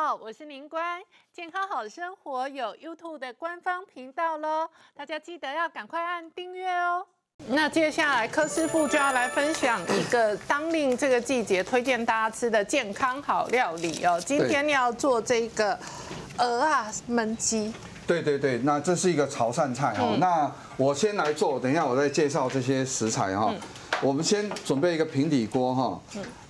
好，我是宁官，健康好生活有 YouTube 的官方频道喽，大家记得要赶快按订阅哦。那接下来柯师傅就要来分享一个当令这个季节推荐大家吃的健康好料理哦。今天要做这个鹅啊焖鸡。对，那这是一个潮汕菜哦。那我先来做，等一下我再介绍这些食材哈。我们先准备一个平底锅哈。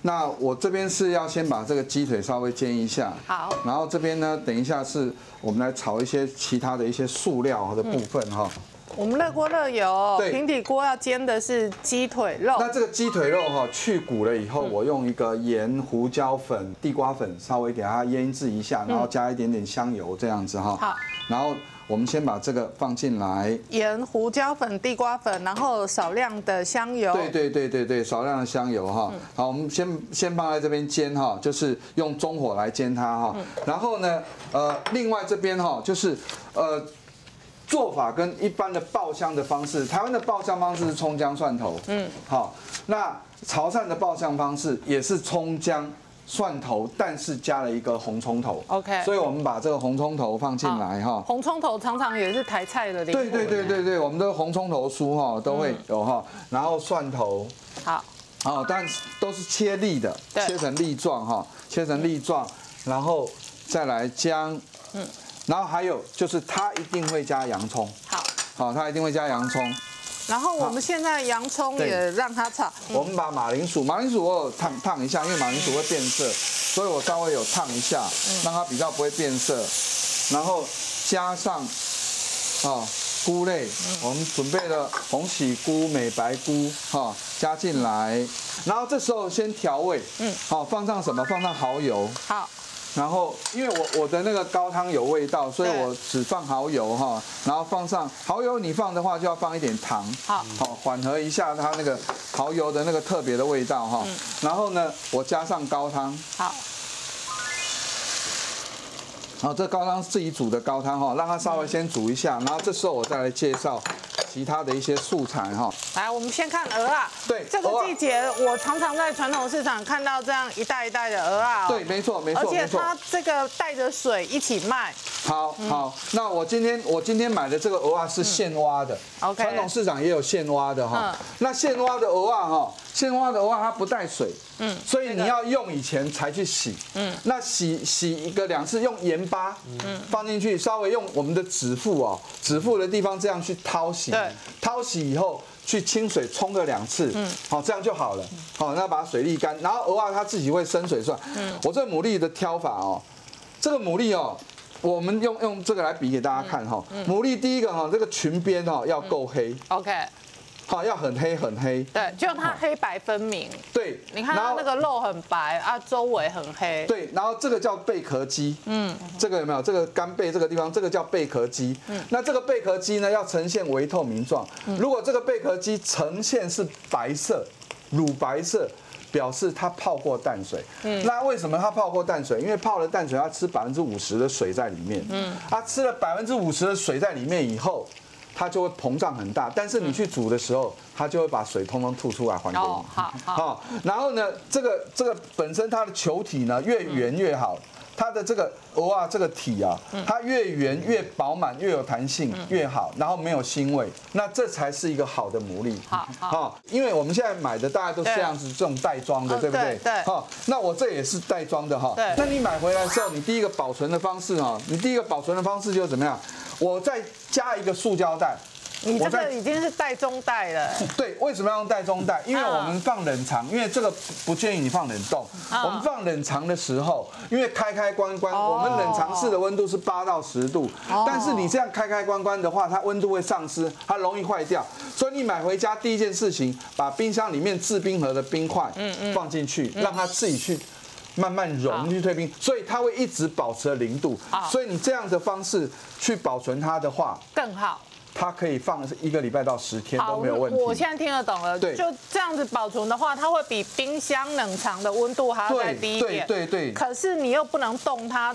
那我这边是要先把这个鸡腿稍微煎一下。好。然后这边呢，等一下是我们来炒一些其他的一些素料的部分哈。我们热锅热油，平底锅要煎的是鸡腿肉。那这个鸡腿肉哈，去骨了以后，我用一个盐、胡椒粉、地瓜粉稍微给它腌制一下，然后加一点点香油这样子哈。好。然后我们先把这个放进来，盐、胡椒粉、地瓜粉，然后少量的香油。对，少量的香油哈。好，我们先放在这边煎哈，就是用中火来煎它哈。然后呢，另外这边哈，就是做法跟一般的爆香的方式，台湾的爆香方式是葱姜蒜头，好，那潮汕的爆香方式也是葱姜蒜头，但是加了一个红葱头 ，OK， 所以我们把这个红葱头放进来哈。红葱头常常也是台菜的灵魂。对，我们的红葱头酥哈都会有哈，然后蒜头，好，但都是切粒的，切成粒状哈，切成粒状，然后再来姜，然后还有就是它一定会加洋葱，好，它一定会加洋葱。然后我们现在洋葱也让它炒。我们把马铃薯我有烫一下，因为马铃薯会变色，所以我稍微有烫一下，让它比较不会变色。然后加上菇类，我们准备了红喜菇、美白菇加进来。然后这时候先调味，好，放上什么？放上蚝油。好。然后，因为我的那个高汤有味道，所以我只放蚝油哈，然后放上蚝油，你放的话就要放一点糖，好，缓和一下它那个蚝油的那个特别的味道哈。然后呢，我加上高汤，好，这高汤是自己煮的高汤哈，让它稍微先煮一下，然后这时候我再来介绍其他的一些素材哈。来，我们先看鹅啊。对，这个季节我常常在传统市场看到这样一袋一袋的鹅啊。对，没错。而且它这个带着水一起卖。好，那我今天买的这个鹅啊是现挖的。OK。传统市场也有现挖的哈。那现挖的鹅啊它不带水。所以你要用以前才去洗。那洗一个2次，用盐巴放进去，稍微用我们的指腹的地方这样去淘洗。对。淘洗以后。去清水冲个2次，好，这样就好了。好，那把水沥干，然后鹅啊它自己会生水出来。我这牡蛎的挑法哦，这个牡蛎哦，我们用这个来比给大家看哈。牡蛎第一个哈，这个裙边哈要够黑。OK。好，要很黑。对，就它黑白分明。对，你看它那个肉很白啊，周围很黑。对，然后这个叫贝壳鸡。这个有没有？这个干贝这个地方，这个叫贝壳鸡。那这个贝壳鸡呢，要呈现微透明状。如果这个贝壳鸡呈现是白色、乳白色，表示它泡过淡水。那为什么它泡过淡水？因为泡了淡水，它吃50%的水在里面。它吃了50%的水在里面以后。它就会膨胀很大，但是你去煮的时候，它就会把水通通吐出来还给你。好。然后呢，这个本身它的球体呢越圆越好，它的这个鹅啊这个体啊，它越圆越饱满越有弹性越好，然后没有腥味，那这才是一个好的牡蛎。好，因为我们现在买的大概都是这样子，这种袋装的，对不对？对。好，那我这也是袋装的哈。对。那你买回来之后，你第一个保存的方式就是怎么样？我再加一个塑胶袋，你这个已经是袋中袋了。对，为什么要用袋中袋？因为我们放冷藏，因为这个不建议你放冷冻。我们放冷藏的时候，因为开关，我们冷藏室的温度是8到10度，但是你这样开关的话，它温度会丧失，它容易坏掉。所以你买回家第一件事情，把冰箱里面制冰盒的冰块放进去，让它自己去。慢慢溶去退冰，所以它会一直保持0度。所以你这样的方式去保存它的话，更好。它可以放1个礼拜到10天都没有问题。我现在听得懂了，对，就这样子保存的话，它会比冰箱冷藏的温度还要再低一点。对。可是你又不能动它，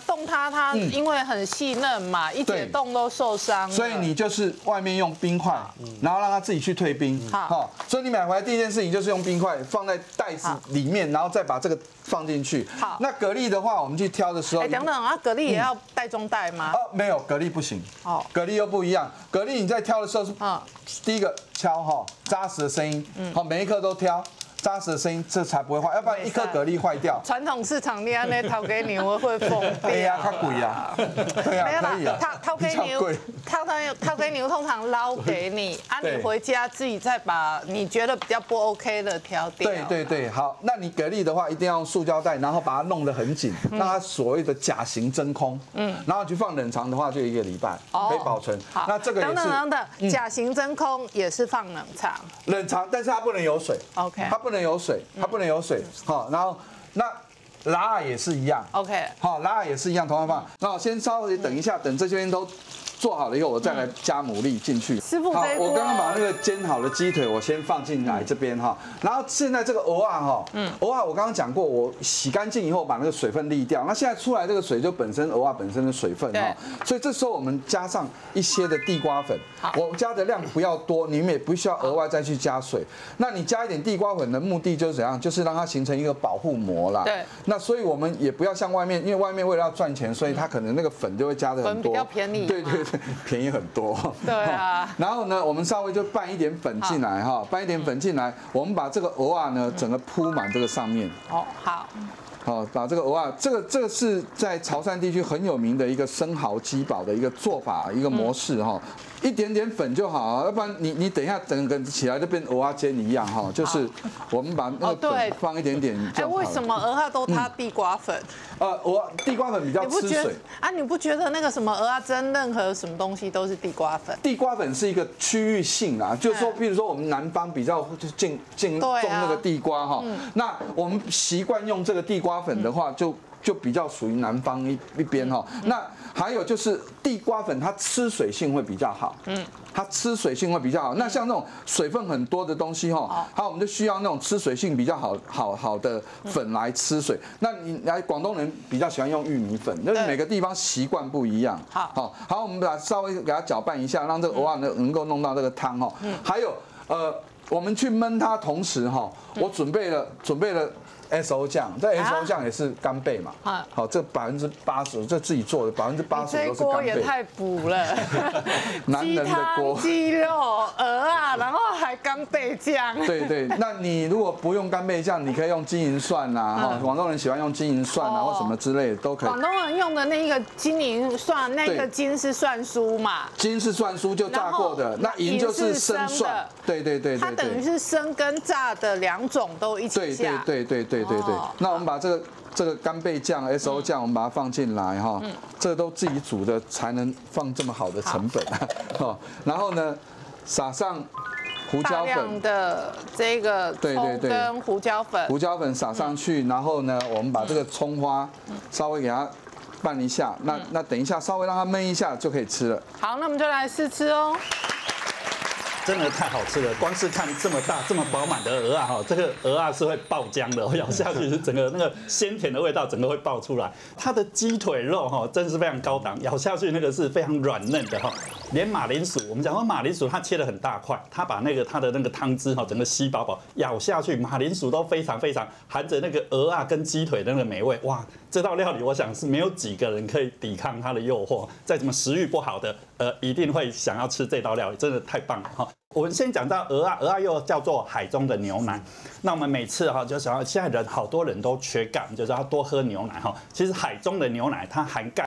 它因为很细嫩嘛，一解冻都受伤。所以你就是外面用冰块，然后让它自己去退冰。好，所以你买回来第一件事情就是用冰块放在袋子里面，然后再把这个放进去。好，那蛤蜊的话，我们去挑的时候，等等啊，蛤蜊也要袋中带吗？没有，蛤蜊不行。哦，蛤蜊又不一样。蛤蜊你在挑的时候是，第一个敲扎实的声音，好，每一颗都挑。扎实的声音，这才不会坏，要不然一颗蛤蜊坏掉。传统市场你安尼头家牛会疯掉。哎呀，太贵啊！对啊，可以啊。头家牛通常捞给你，你回家自己再把你觉得比较不 OK 的挑掉。对，好，那你蛤蜊的话，一定要用塑胶袋，然后把它弄得很紧，让它所谓的假形真空。然后去放冷藏的话，就1个礼拜可以保存。那这个也是。等等，假形真空也是放冷藏。冷藏，但是它不能有水。OK。它不能有水，好，然后那拉也是一样 ，OK， 好，拉也是一样，同样放。那我先稍微等一下，等这些都做好了以后，我再来加牡蛎进去。师傅，好，我刚刚把那个煎好的鸡腿，我先放进来这边哈。然后现在这个蚵仔我刚刚讲过，我洗干净以后把那个水分沥掉。那现在出来这个水就本身蚵仔本身的水分哈，所以这时候我们加上一些的地瓜粉，我加的量不要多，你们也不需要额外再去加水。那你加一点地瓜粉的目的就是怎样？就是让它形成一个保护膜啦。对。那所以我们也不要像外面，因为外面为了要赚钱，所以它可能那个粉就会加的很多，粉比较便宜。对。便宜很多，对啊。然后呢，我们稍微就拌一点粉进来哈，拌一点粉进来，我们把这个蚵仔呢整个铺满这个上面。哦，好。好，把这个蚵仔，这个是在潮汕地区很有名的一个生蚝鸡煲的一个做法，一个模式哈。一点点粉就好，要不然你等一下整个起来就变蚵仔煎一样哈。就是我们把那个粉放一点点就好了。为什么蚵仔都它地瓜粉？地瓜粉比较吃水啊，你不觉得那个什么蚵仔蒸任何什么东西都是地瓜粉？地瓜粉是一个区域性啊，就是说，比如说我们南方比较种那个地瓜哈，那我们习惯用这个地瓜粉的话，就比较属于南方一边哈。那还有就是地瓜粉它吃水性会比较好，它吃水性会比较好。那像那种水分很多的东西哈，好，我们就需要那种吃水性比较好的粉来吃水。那你来广东人比较喜欢用玉米粉，就是每个地方习惯不一样。好，我们稍微给它搅拌一下，让这个蚵仔能够弄到这个汤哈。还有我们去焖它同时哈，我准备了。SO 酱，这 SO 酱也是干贝嘛，好，这80%这自己做的，80%都是干贝。这锅也太补了，男人的锅，鸡肉、蚵仔，然后还干贝酱。对，那你如果不用干贝酱，你可以用金银蒜呐，广东人喜欢用金银蒜啊或什么之类的都可以。广东人用的那个金银蒜，那个金是蒜酥嘛？金是蒜酥就炸过的，那银就是生蒜。对。它等于是生跟炸的2种都一起下。对，那我们把这个干贝酱 SO 酱，我们把它放进来哈，这个都自己煮的才能放这么好的成本哈。然后呢，撒上胡椒粉，大量的这个葱跟胡椒粉撒上去，然后呢，我们把这个葱花稍微给它拌一下，那等一下稍微让它焖一下就可以吃了。好，那我们就来试吃哦。真的太好吃了！光是看这么大、这么饱满的蚵仔哈，这个蚵仔是会爆浆的，咬下去是整个那个鲜甜的味道整个会爆出来。它的鸡腿肉哈，真的是非常高档，咬下去那个是非常软嫩的哈。连马铃薯，我们讲说马铃薯它切得很大块，它把它的那个汤汁哈整个吸饱饱，咬下去马铃薯都非常含着那个蚵仔跟鸡腿的那个美味，哇！这道料理我想是没有几个人可以抵抗它的诱惑，再怎么食欲不好的一定会想要吃这道料理，真的太棒了哈。我们先讲到蚵仔又叫做海中的牛奶。那我们每次哈就想要，现在好多人都缺钙，就是要多喝牛奶哈。其实海中的牛奶它含钙。